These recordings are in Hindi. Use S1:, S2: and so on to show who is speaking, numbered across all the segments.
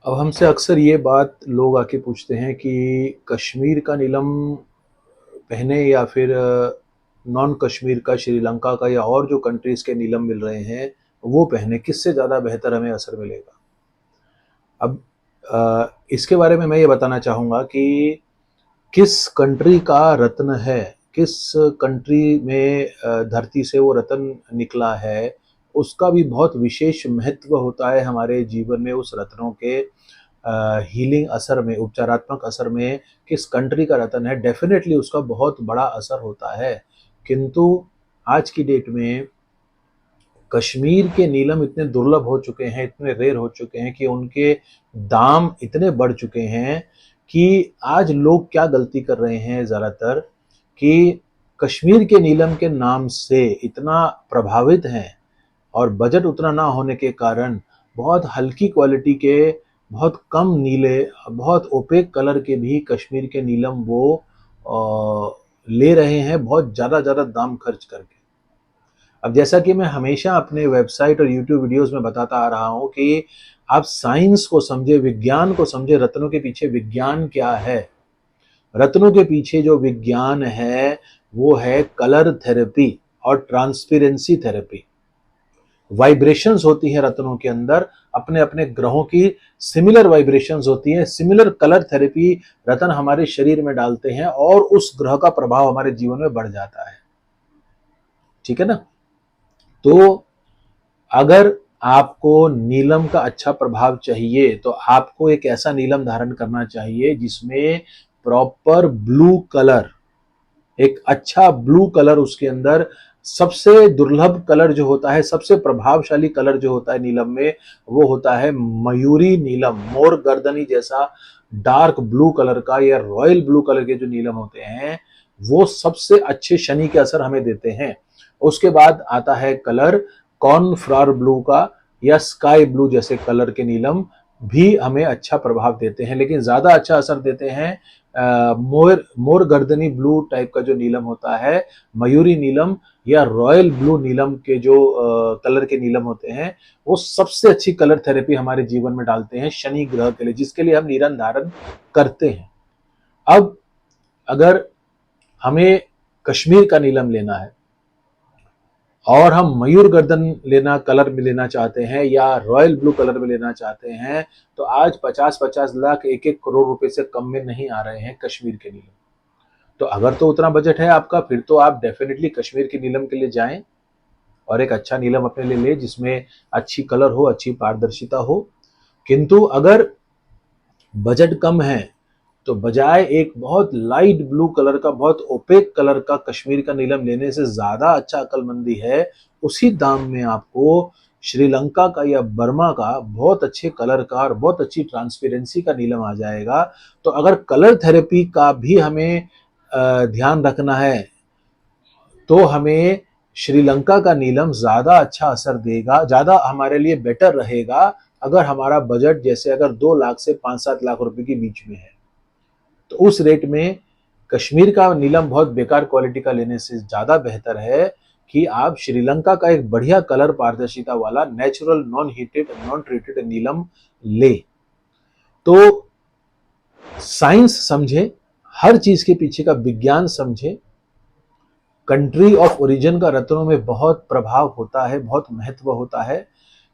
S1: अब हमसे अक्सर ये बात लोग आके पूछते हैं कि कश्मीर का नीलम पहने या फिर नॉन कश्मीर का, श्रीलंका का या और जो कंट्रीज़ के नीलम मिल रहे हैं, वो पहने, किससे ज़्यादा बेहतर हमें असर मिलेगा? अब इसके बारे में मैं ये बताना चाहूँगा कि किस कंट्री का रत्न है, किस कंट्री में धरती से वो रत्न निकला है, उसका भी बहुत विशेष महत्व होता है हमारे जीवन में उस रत्नों के हीलिंग असर में, उपचारात्मक असर में। किस कंट्री का रत्न है, डेफ़िनेटली उसका बहुत बड़ा असर होता है। किंतु आज की डेट में कश्मीर के नीलम इतने दुर्लभ हो चुके हैं, इतने रेयर हो चुके हैं कि उनके दाम इतने बढ़ चुके हैं कि आज लोग क्या गलती कर रहे हैं ज़्यादातर कि कश्मीर के नीलम के नाम से इतना प्रभावित हैं और बजट उतना ना होने के कारण बहुत हल्की क्वालिटी के, बहुत कम नीले, बहुत ओपेक कलर के भी कश्मीर के नीलम वो ले रहे हैं बहुत ज़्यादा दाम खर्च करके। अब जैसा कि मैं हमेशा अपने वेबसाइट और यूट्यूब वीडियोस में बताता आ रहा हूँ कि आप साइंस को समझे, विज्ञान को समझे, रत्नों के पीछे विज्ञान क्या है। रत्नों के पीछे जो विज्ञान है वो है कलर थेरेपी और ट्रांसपेरेंसी थेरेपी। वाइब्रेशंस होती हैं रत्नों के अंदर, अपने अपने ग्रहों की सिमिलर वाइब्रेशंस होती हैं, सिमिलर कलर थेरेपी रत्न हमारे शरीर में डालते हैं और उस ग्रह का प्रभाव हमारे जीवन में बढ़ जाता है। ठीक है ना? तो अगर आपको नीलम का अच्छा प्रभाव चाहिए तो आपको एक ऐसा नीलम धारण करना चाहिए जिसमें प्रॉपर ब्लू कलर, एक अच्छा ब्लू कलर उसके अंदर, सबसे दुर्लभ कलर जो होता है, सबसे प्रभावशाली कलर जो होता है नीलम में, वो होता है मयूरी नीलम, मोर गर्दनी जैसा डार्क ब्लू कलर का या रॉयल ब्लू कलर के जो नीलम होते हैं वो सबसे अच्छे शनि के असर हमें देते हैं। उसके बाद आता है कलर कॉर्नफ्लावर ब्लू का या स्काई ब्लू जैसे कलर के नीलम भी हमें अच्छा प्रभाव देते हैं, लेकिन ज्यादा अच्छा असर देते हैं मोर मोर गर्दनी ब्लू टाइप का जो नीलम होता है, मयूरी नीलम या रॉयल ब्लू नीलम के जो कलर के नीलम होते हैं, वो सबसे अच्छी कलर थेरेपी हमारे जीवन में डालते हैं शनि ग्रह के लिए, जिसके लिए हम नीरन धारण करते हैं। अब अगर हमें कश्मीर का नीलम लेना है और हम मयूर गर्दन लेना कलर में लेना चाहते हैं या रॉयल ब्लू कलर में लेना चाहते हैं, तो आज 50-50 लाख, 1-1 करोड़ रुपए से कम में नहीं आ रहे हैं कश्मीर के नीलम। तो अगर तो उतना बजट है आपका, फिर तो आप डेफिनेटली कश्मीर के नीलम के लिए जाएं और एक अच्छा नीलम अपने लिए ले जिसमें अच्छी कलर हो, अच्छी पारदर्शिता हो। किंतु अगर बजट कम है तो बजाय एक बहुत लाइट ब्लू कलर का, बहुत ओपेक कलर का कश्मीर का नीलम लेने से ज्यादा अच्छा अक्लमंदी है उसी दाम में आपको श्रीलंका का या बर्मा का बहुत अच्छे कलर का और बहुत अच्छी ट्रांसपेरेंसी का नीलम आ जाएगा। तो अगर कलर थेरेपी का भी हमें ध्यान रखना है तो हमें श्रीलंका का नीलम ज्यादा अच्छा असर देगा, ज्यादा हमारे लिए बेटर रहेगा अगर हमारा बजट जैसे अगर 2 लाख से 5-7 लाख रुपए के बीच में है। तो उस रेट में कश्मीर का नीलम बहुत बेकार क्वालिटी का लेने से ज्यादा बेहतर है कि आप श्रीलंका का एक बढ़िया कलर पारदर्शिता वाला natural non heated non treated नीलम ले। तो साइंस समझे, हर चीज के पीछे का विज्ञान समझे। कंट्री ऑफ ओरिजिन का रत्नों में बहुत प्रभाव होता है, बहुत महत्व होता है।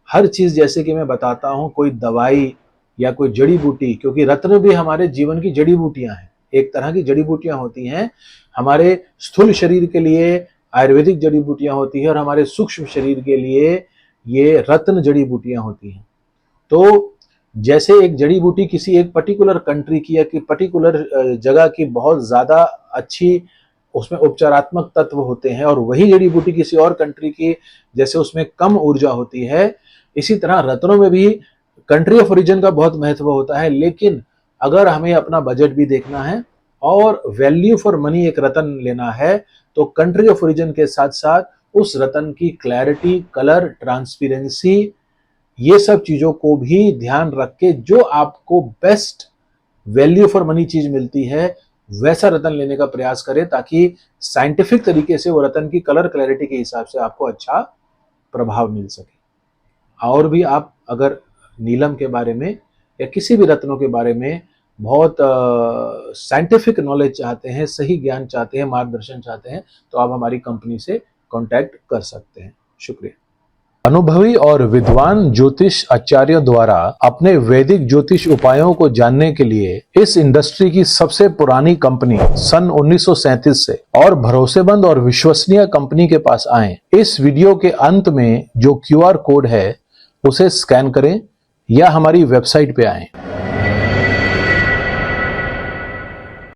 S1: हर चीज जैसे कि मैं बताता हूं, कोई दवाई या कोई जड़ी बूटी, क्योंकि रत्न भी हमारे जीवन की जड़ी बूटियां हैं, एक तरह की जड़ी बूटियां होती हैं। हमारे स्थूल शरीर के लिए आयुर्वेदिक जड़ी बूटियां होती हैं और हमारे सूक्ष्म शरीर के लिए ये रत्न जड़ी बूटियां होती हैं। तो जैसे एक जड़ी बूटी किसी एक पर्टिकुलर कंट्री की या कि पर्टिकुलर जगह की बहुत ज्यादा अच्छी, उसमें उपचारात्मक तत्व होते हैं, और वही जड़ी बूटी किसी और कंट्री की जैसे उसमें कम ऊर्जा होती है, इसी तरह रत्नों में भी कंट्री ऑफ ओरिजिन का बहुत महत्व होता है। लेकिन अगर हमें अपना बजट भी देखना है और वैल्यू फॉर मनी एक रत्न लेना है तो कंट्री ऑफ ओरिजिन के साथ साथ उस रत्न की क्लैरिटी, कलर, ट्रांसपेरेंसी, ये सब चीजों को भी ध्यान रख के जो आपको बेस्ट वैल्यू फॉर मनी चीज मिलती है वैसा रतन लेने का प्रयास करें, ताकि साइंटिफिक तरीके से वो रतन की कलर क्लैरिटी के हिसाब से आपको अच्छा प्रभाव मिल सके। और भी आप अगर नीलम के बारे में या किसी भी रत्नों के बारे में बहुत साइंटिफिक नॉलेज चाहते हैं, सही ज्ञान चाहते हैं, मार्गदर्शन चाहते हैं, तो आप हमारी कंपनी से कांटेक्ट कर सकते हैं। शुक्रिया। अनुभवी और विद्वान ज्योतिष आचार्यों द्वारा अपने वैदिक ज्योतिष उपायों को जानने के लिए इस इंडस्ट्री की सबसे पुरानी कंपनी सन 1937 से और भरोसेमंद और विश्वसनीय कंपनी के पास आएं। इस वीडियो के अंत में जो QR कोड है उसे स्कैन करें या हमारी वेबसाइट पे आएं।